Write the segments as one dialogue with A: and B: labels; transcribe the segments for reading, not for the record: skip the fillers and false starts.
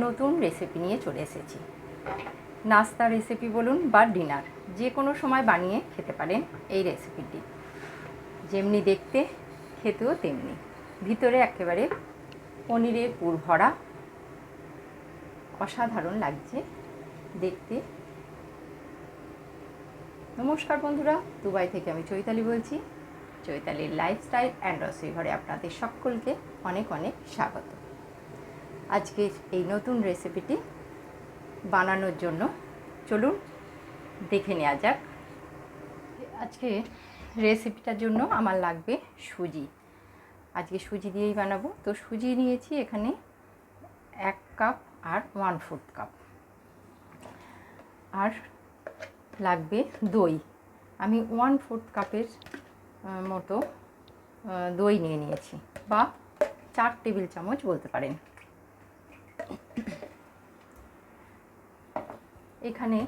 A: নতুন রেসিপি নিয়ে চলে এসেছি। নাস্তা রেসিপি বলুন বা ডিনার, যে কোনো সময় বানিয়ে খেতে পারেন এই রেসিপিটি। যেমনি দেখতে, খেতেও তেমনি। ভিতরে একেবারে পনিরের পুর ভরা, অসাধারণ লাগছে দেখতে। নমস্কার বন্ধুরা, দুবাই থেকে আমি চৈতালি বলছি। চৈতালির লাইফস্টাইল অ্যান্ড রসোই ঘরে আপনাদের সকলকে অনেক অনেক স্বাগত। আজকের এই নতুন রেসিপিটি বানানোর জন্য চলুন দেখে নেওয়া যাক। আজকে রেসিপিটার জন্য আমার লাগবে সুজি। আজকে সুজি দিয়েই বানাবো। তো সুজি নিয়েছি এখানে 1 কাপ আর 1/4 কাপ। আর লাগবে দই। আমি 1/4 কাপের মতো দই নিয়ে নিয়েছি, বা 4 টেবিল চামচ বলতে পারেন। এখানে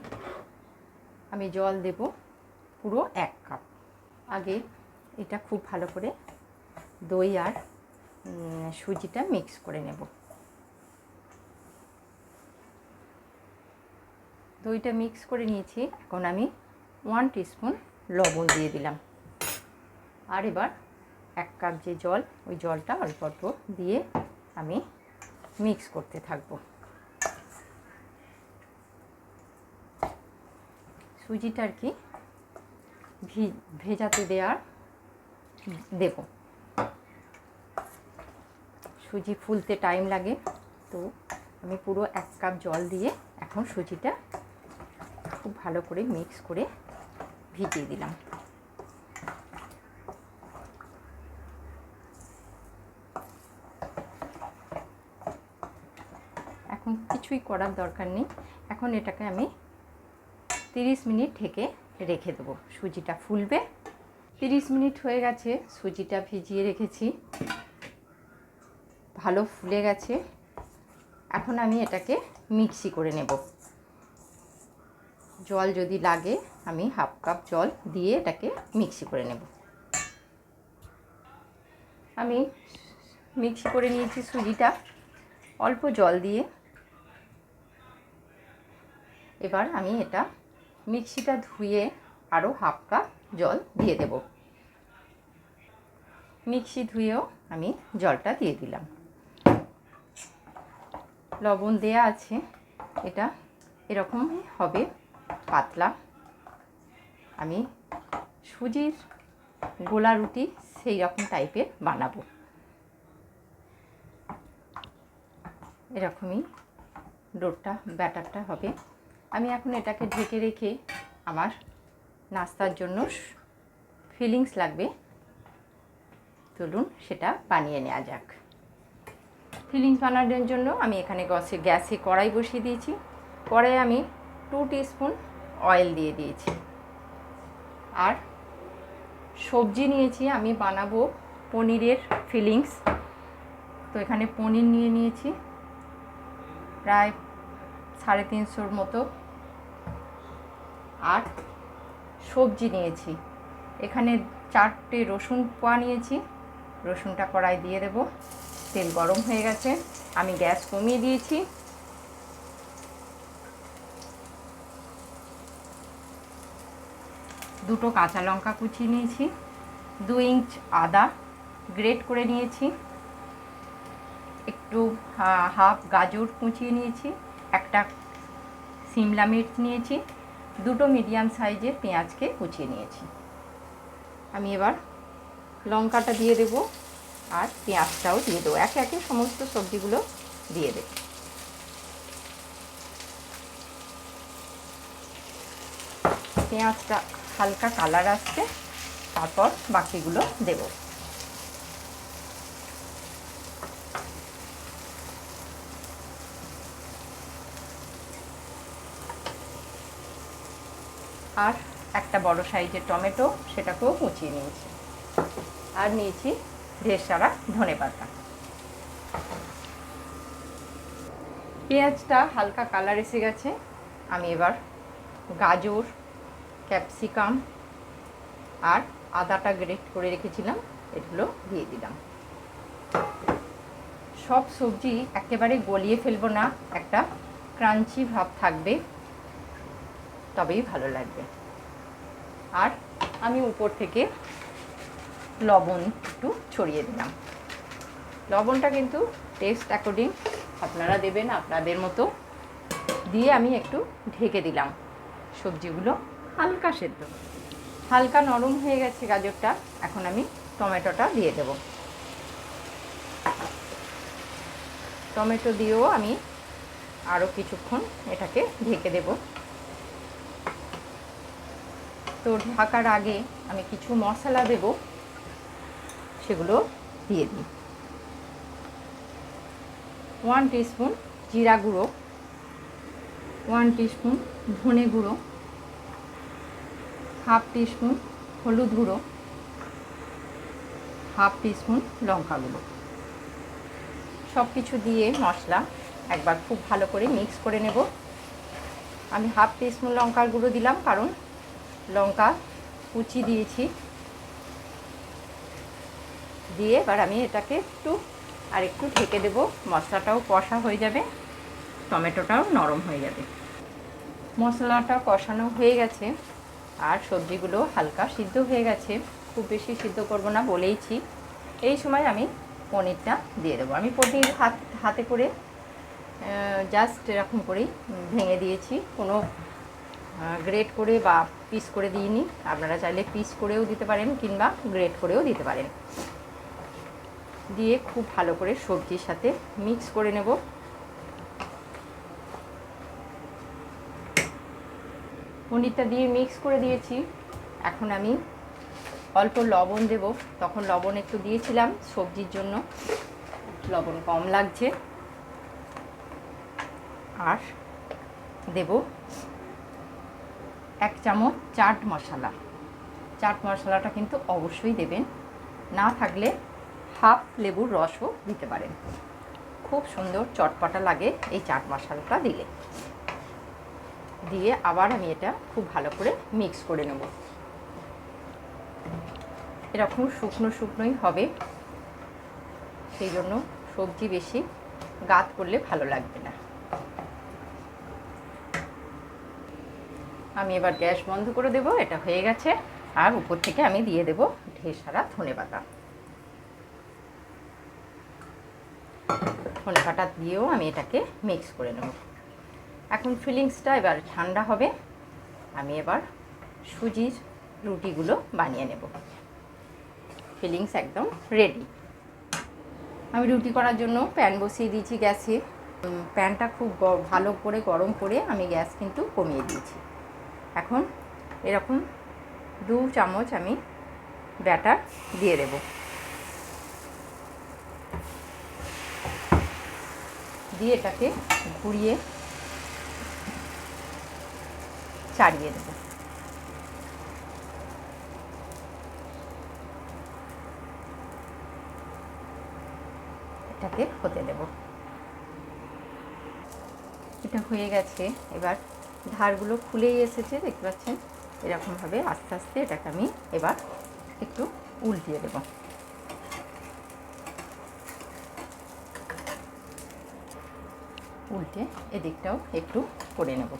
A: আমি জল দেব পুরো 1 কাপ। আগে এটা খুব ভালো করে দই আর সুজিটা মিক্স করে নেব। দইটা মিক্স করে নিয়েছি। এখন আমি 1 টিস্পুন লবণ দিয়ে দিলাম। আর এবার 1 কাপ যে জল, ওই জলটা অল্প অল্প দিয়ে আমি মিক্স করতে থাকবো। সুজিটা আর কি ভেজাতে দেব। সুজি ফুলতে টাইম লাগে, তো আমি পুরো 1 কাপ জল দিয়ে এখন সুজিটা খুব ভালো করে মিক্স করে ভিজিয়ে দিলাম। এখন কিছুই করার দরকার নেই। এখন এটাকে আমি 30 মিনিট ঢেকে রেখে দেবো। সুজিটা ফুলবে। 30 মিনিট হয়ে গেছে, সুজিটা ভিজিয়ে রেখেছি, ভালো ফুলে গেছে। এখন আমি এটাকে মিক্সি করে নেব। জল যদি লাগে আমি 1/2 কাপ জল দিয়ে এটাকে মিক্সি করে নেব। আমি মিক্সি করে নিয়েছি সুজিটা অল্প জল দিয়ে। এবার আমি এটা মিক্সিটা ধুয়ে আরও 1/2 কাপ জল দিয়ে দেব। মিক্সি ধুয়েও আমি জলটা দিয়ে দিলাম। লবণ দেয়া আছে, এটা এরকমই হবে, পাতলা। আমি সুজির গোলা রুটি সেই রকম টাইপের বানাবো। এরকমই ডোটা ব্যাটারটা হবে। আমি এখন এটাকে ঢেকে রেখে আমার নাস্তার জন্য ফিলিংস লাগবে, চলুন সেটা বানিয়ে নেওয়া যাক। ফিলিংস বানানোর জন্য আমি এখানে গ্যাসে কড়াই বসিয়ে দিয়েছি। কড়াইয়ে আমি 2 টিস্পুন অয়েল দিয়ে দিয়েছি। আর সবজি নিয়েছি, আমি বানাবো পনিরের ফিলিংস। তো এখানে পনির নিয়ে নিয়েছি প্রায় 350 মতো। আর সবজি নিয়েছি এখানে 4টে রসুন কোয়া নিয়েছি। রসুনটা কড়াই দিয়ে দেব। তেল গরম হয়ে গেছে, আমি গ্যাস কমিয়ে দিয়েছি। দুটো কাঁচা লঙ্কা কুচিয়ে নিয়েছি, 2 ইঞ্চ আদা গ্রেট করে নিয়েছি, একটু হাফ গাজর কুচিয়ে নিয়েছি, একটা সিমলা মির্চ নিয়েছি, 2টো মিডিয়াম সাইজের পেঁয়াজকে কুচিয়ে নিয়েছি। আমি এবার লঙ্কাটা দিয়ে দেব আর পেঁয়াজটাও দিয়ে দেবো। একে একে সমস্ত সবজিগুলো দিয়ে দেব। পেঁয়াজটা হালকা কালার আসছে, তারপর বাকিগুলো দেব। আর একটা বড় সাইজের টমেটো, সেটাকেও কুচিয়ে নিয়েছি। আর নিয়েছি ঢের সারা ধনেপাতা। পেঁয়াজটা হালকা কালার এসে গেছে। আমি এবার গাজর, ক্যাপসিকাম আর আদাটা গ্রেট করে রেখেছিলাম, এগুলো দিয়ে দিলাম। সব সবজি একেবারে গলিয়ে ফেলবো না, একটা ক্রাঞ্চি ভাব থাকবে, তবেই ভালো লাগবে। আর আমি উপর থেকে লবণ একটু ছড়িয়ে দিলাম। লবণটা কিন্তু টেস্ট অ্যাকর্ডিং আপনারা দেবেন আপনাদের মতো। দিয়ে আমি একটু ঢেকে দিলাম। সবজিগুলো হালকা সেদ্ধ, হালকা নরম হয়ে গেছে গাজরটা। এখন আমি টমেটোটা দিয়ে দেব। টমেটো দিয়েও আমি আরও কিছুক্ষণ এটাকে ঢেকে দেব। তো ঢাকার আগে আমি কিছু মশলা দেব, সেগুলো দিয়ে দিই। 1 টিস্পুন জিরা গুঁড়ো, 1 টিস্পুন ধনে গুঁড়ো, 1/2 টিস্পুন হলুদ গুঁড়ো, 1/2 টিস্পুন লঙ্কা গুঁড়ো। সব কিছু দিয়ে মশলা একবার খুব ভালো করে মিক্স করে নেব। আমি 1/2 টিস্পুন লঙ্কার গুঁড়ো দিলাম, কারণ লঙ্কা কুচি দিয়েছি। দিয়ে এবার আমি এটাকে একটু ঢেকে দেব। মশলাটাও কষা হয়ে যাবে, টমেটোটাও নরম হয়ে যাবে। মশলাটা কষানো হয়ে গেছে আর সবজিগুলো হালকা সিদ্ধ হয়ে গেছে। খুব বেশি সিদ্ধ করব না বলেইছি। এই সময় আমি পনিরটা দিয়ে দেবো। আমি পনির হাতে করে জাস্ট এরকম করেই ভেঙে দিয়েছি, কোনো গ্রেট করে বা পিস করে দিইনি। আপনারা চাইলে পিস করেও দিতে পারেন কিংবা গ্রেট করেও দিতে পারেন। দিয়ে খুব ভালো করে সবজির সাথে মিক্স করে নেব। পনিরটা দিয়ে মিক্স করে দিয়েছি। এখন আমি অল্প লবণ দেব। তখন লবণ একটু দিয়েছিলাম, সবজির জন্য লবণ কম লাগছে। আর দেব 1 চামচ চাট মশলা। চাট মশলাটা কিন্তু অবশ্যই দেবেন, না থাকলে 1/2 লেবুর রসও দিতে পারেন। খুব সুন্দর চটপটা লাগে এই চাট মশলাটা দিলে। দিয়ে আবার আমি এটা খুব ভালো করে মিক্স করে নেব। এরকম শুকনো শুকনোই হবে, সেই জন্য সবজি বেশি গাঁত করলে ভালো লাগবে না। আমি এবার গ্যাস বন্ধ করে দেব। এটা হয়ে গেছে। আর উপর থেকে আমি দিয়ে দেব ঢের সারা ধনেপাতা। ধনেপাতা দিয়েও আমি এটাকে মিক্স করে নেব। এখন ফিলিংসটা এবার ঠান্ডা হবে। আমি এবার সুজির রুটিগুলো বানিয়ে নেব। ফিলিংস একদম রেডি। আমি রুটি করার জন্য প্যান বসিয়ে দিয়েছি গ্যাসে। প্যানটা খুব ভালো করে গরম করে আমি গ্যাস কিন্তু কমিয়ে দিয়েছি। এখন এরকম 2 চামচ আমি ব্যাটার দিয়ে দেব। দিয়ে এটাকে ঘুরিয়ে চাড়িয়ে দেব। এটাকে হতে দেব। এটা হয়ে গেছে। এবার ধারগুলো খুলেই এসেছে, দেখতে পাচ্ছেন। এরকমভাবে আস্তে আস্তে এটাকে আমি এবার একটু উল্টিয়ে দেব। উল্টে এদিকটাও একটু করে নেব।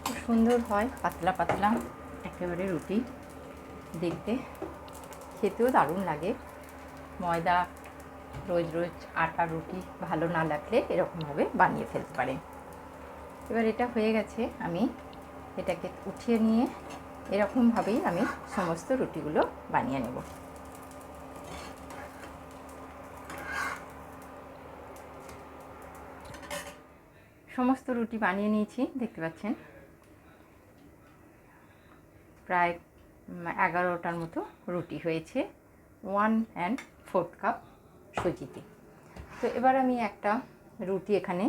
A: খুব সুন্দর হয়, পাতলা পাতলা একেবারে রুটি, দেখতে খেতেও দারুণ লাগে। ময়দা রোজ রোজ আটা রুটি ভালো না লাগলে এরকমভাবে বানিয়ে ফেলতে পারেন। এবার এটা হয়ে গেছে। আমি এটাকে উঠিয়ে নিয়ে এরকমভাবেই আমি সমস্ত রুটিগুলো বানিয়ে নেব। সমস্ত রুটি বানিয়ে নিয়েছি, দেখতে পাচ্ছেন। প্রায় 11টার মতো রুটি হয়েছে 1/4 কাপ সুজিতে। তো এবার আমি একটা রুটি এখানে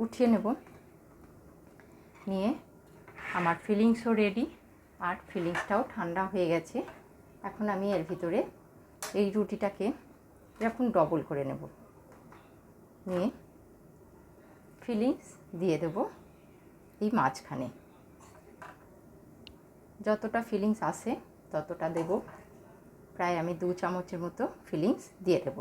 A: উঠিয়ে নেব। নিয়ে আমার ফিলিংসও রেডি, আর ফিলিংসটাও ঠান্ডা হয়ে গেছে। এখন আমি এর ভিতরে এই রুটিটাকে এরকম ডবল করে নেব। নিয়ে ফিলিংস দিয়ে দেব এই মাঝখানে। যতটা ফিলিংস আসে ততটা দেব। প্রায় আমি 2 চামচের মতো ফিলিংস দিয়ে দেব।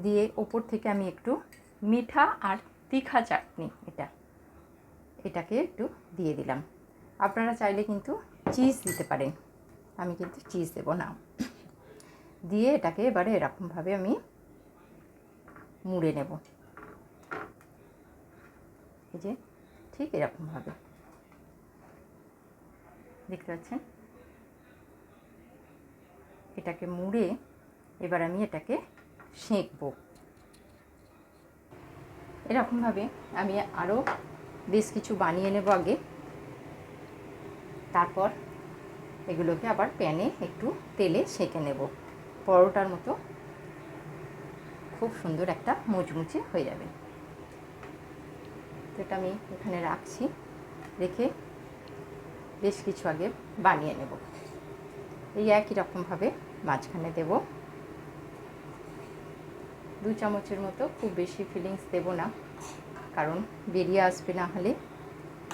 A: দিয়ে ওপর থেকে আমি একটু মিঠা আর তিখা চাটনি এটাকে একটু দিয়ে দিলাম। আপনারা চাইলে কিন্তু চিজ দিতে পারেন, আমি কিন্তু চিজ দেব না। দিয়ে এটাকে এবারে এরকমভাবে আমি মুড়ে নেব, এই যে ঠিক এরকমভাবে দেখতে পাচ্ছেন। এটাকে মুড়ে এবার আমি এটাকে সেঁকবো। এরকমভাবে আমি আরও বেশ কিছু বানিয়ে নেব আগে, তারপর এগুলোকে আবার প্যানে একটু তেলে সেঁকে নেব। পরোটার মতো খুব সুন্দর একটা মুচমুচে হয়ে যাবে। তো এটা আমি এখানে রাখছি, রেখে বেশ কিছু আগে বানিয়ে নেব। এই একই রকমভাবে মাঝখানে দেব 2 চামচের মতো, খুব বেশি ফিলিংস দেব না, কারণ বেরিয়ে আসবে, না হলে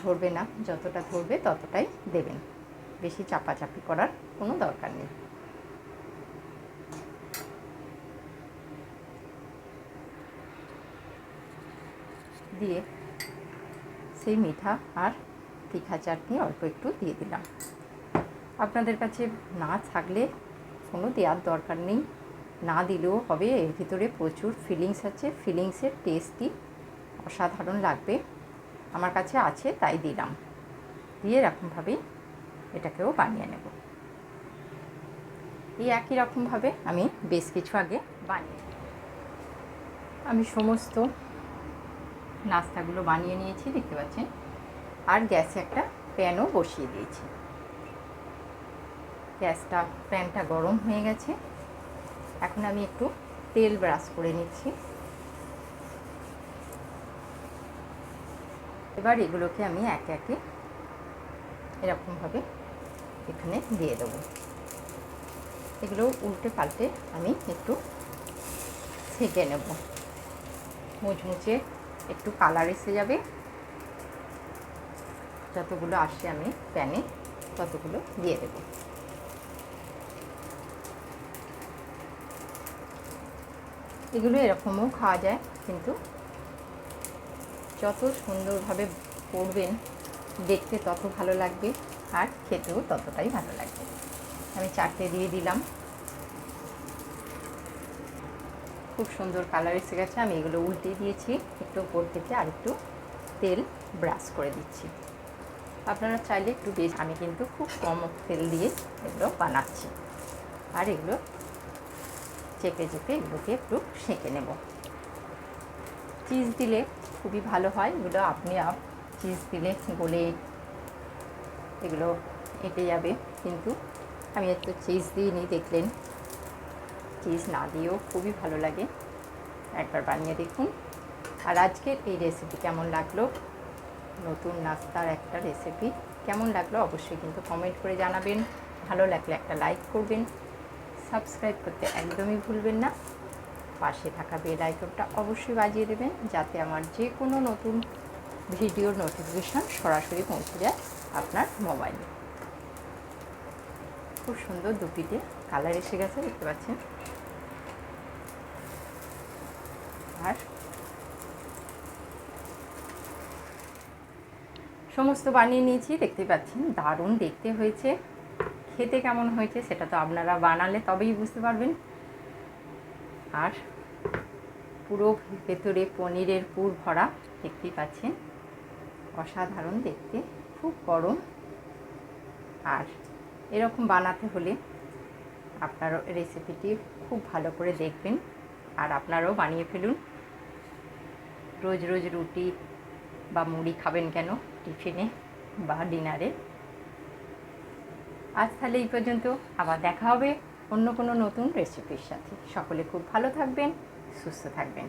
A: ধরবে না। যতটা ধরবে ততটাই দেবেন, বেশি চাপাচাপি করার কোনো দরকার নেই। দিয়ে সেই মিঠা আর তিখা চাটনি অল্প একটু দিয়ে দিলাম। আপনাদের কাছে না থাকলে কোনো দেওয়ার দরকার নেই, না দিলেও হবে। এর ভিতরে প্রচুর ফিলিংস আছে, ফিলিংসের টেস্টই অসাধারণ লাগবে। আমার কাছে আছে তাই দিলাম। দিয়ে এরকমভাবেই এটাকেও বানিয়ে নেব। এই একই রকমভাবে আমি বেশ কিছু আগে বানিয়ে আমি সমস্ত নাস্তাগুলো বানিয়ে নিয়েছি, দেখতে পাচ্ছেন। আর গ্যাসে একটা প্যানও বসিয়ে দিয়েছি। প্যানটা গরম হয়ে গেছে। এখন আমি একটু তেল ব্রাশ করে নিচ্ছি। এবার এগুলোকে আমি একে একে এরকমভাবে এখানে দিয়ে দেবো। এগুলো উল্টে পাল্টে আমি একটু সেঁকে নেব, মুচমুচে একটু কালার এসে যাবে। যতগুলো আসে আমি প্যানে ততগুলো দিয়ে দেব। এগুলো এরকমও খাওয়া যায়, কিন্তু যত সুন্দরভাবে করবেন দেখতে তত ভালো লাগবে, আর খেতেও ততটাই ভালো লাগবে। আমি 4টে দিয়ে দিলাম, খুব সুন্দর কালার এসে গেছে। আমি এগুলো উল্টে দিয়েছি, একটু উপর থেকে আর একটু তেল ব্রাশ করে দিচ্ছি। আপনারা চাইলে একটু বেশি, আমি কিন্তু খুব কম তেল দিয়ে এগুলো বানাচ্ছি। আর এগুলো চেপে চেপে এগুলোকে একটু সেঁকে নেব। চিজ দিলে খুবই ভালো হয়। এগুলো আপনি চিজ দিলে গলে এগুলো এঁটে যাবে, কিন্তু আমি একটু চিজ দিইনি, দেখলেন। চিজ না দিয়েও খুবই ভালো লাগে, একবার বানিয়ে দেখুন। আর আজকের এই রেসিপি কেমন লাগলো, নতুন নাস্তার একটা রেসিপি কেমন লাগলো অবশ্যই কিন্তু কমেন্ট করে জানাবেন। ভালো লাগলে একটা লাইক করবেন, সাবস্ক্রাইব করতে একদমই ভুলবেন না। পাশে থাকা বেল আইকনটা অবশ্যই বাজিয়ে দেবেন, যাতে আমার যে কোনো নতুন ভিডিওর নোটিফিকেশান সরাসরি পৌঁছে যায় আপনার মোবাইলে। খুব সুন্দর দুপিতে কালার এসে গেছে, দেখতে পাচ্ছেন। আর সমস্ত বানিয়ে নিয়েছি, দেখতে পাচ্ছেন। দারুণ দেখতে হয়েছে, খেতে কেমন হয়েছে সেটা তো আপনারা বানালে তবেই বুঝতে পারবেন। আর পুরো ভেতরে পনিরের পুর ভরা, দেখতেই পাচ্ছেন। অসাধারণ দেখতে, খুব গরম। আর এরকম বানাতে হলে আপনার রেসিপিটি খুব ভালো করে দেখবেন, আর আপনারাও বানিয়ে ফেলুন। রোজ রোজ রুটি বা মুড়ি খাবেন কেন, টিফিনে বা ডিনারে। আজ তাহলে এই পর্যন্ত, আবার দেখা হবে অন্য কোনো নতুন রেসিপির সাথে। সকলে খুব ভালো থাকবেন, সুস্থ থাকবেন।